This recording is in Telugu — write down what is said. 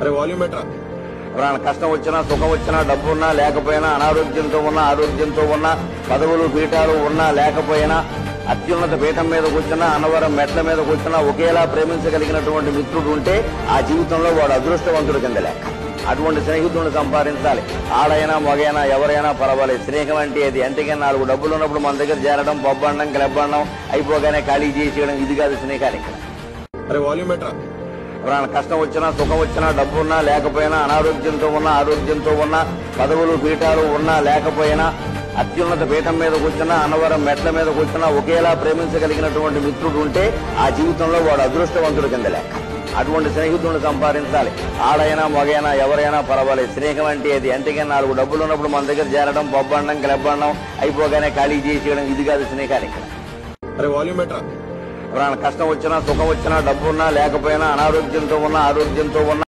అరే వాల్యూమ్ బెటర్. ఎవరైనా కష్టం వచ్చినా సుఖం వచ్చినా డబ్బు ఉన్నా లేకపోయినా అనారోగ్యంతో ఉన్నా ఆరోగ్యంతో ఉన్నా పదవులు పీఠాలు ఉన్నా లేకపోయినా అత్యున్నత పీఠం మీద కూర్చున్నా అన్నవరం మెట్ల మీద కూర్చున్నా ఒకేలా ప్రేమించగలిగినటువంటి మిత్రుడు ఉంటే ఆ జీవితంలో వాడు అదృష్టవంతుడు కింద లెక్క. అటువంటి స్నేహితుడిని సంపాదించాలి. ఆడైనా మగైనా ఎవరైనా పర్వాలేదు. స్నేహం అంటే అది. అంతేగాని 4 డబ్బులు ఉన్నప్పుడు మన దగ్గర చేరడం, పబ్బడం, క్లబ్ అనడం, అయిపోగానే ఖాళీ చేసేయడం ఇది కాదు స్నేహానికి. అరే వాల్యూమ్ బెటర్. ఎవరైనా కష్టం వచ్చినా సుఖం వచ్చినా డబ్బు ఉన్నా లేకపోయినా అనారోగ్యంతో ఉన్నా ఆరోగ్యంతో ఉన్నా పదవులు పీఠాలు ఉన్నా లేకపోయినా అత్యున్నత పీఠం మీద కూర్చున్నా అన్నవరం మెట్ల మీద కూర్చున్నా ఒకేలా ప్రేమించగలిగినటువంటి మిత్రుడు ఉంటే ఆ జీవితంలో వాడు అదృష్టవంతుడు కింద లెక్క. అటువంటి స్నేహితుడిని సంపాదించాలి. ఆడైనా మగైనా ఎవరైనా పర్వాలేదు. స్నేహం అంటే అది. అంతేగాని 4 డబ్బులు ఉన్నప్పుడు మన దగ్గర చేరడం, పబ్బడం, క్లబ్ అనడం, అయిపోగానే ఖాళీ చేసేయడం ఇది కాదు స్నేహానికి. అరే వాల్యూమ్ బెటర్. ఎవరైనా కష్టం వచ్చినా సుఖం వచ్చినా డబ్బు ఉన్నా లేకపోయినా అనారోగ్యంతో ఉన్నా ఆరోగ్యంతో ఉన్నా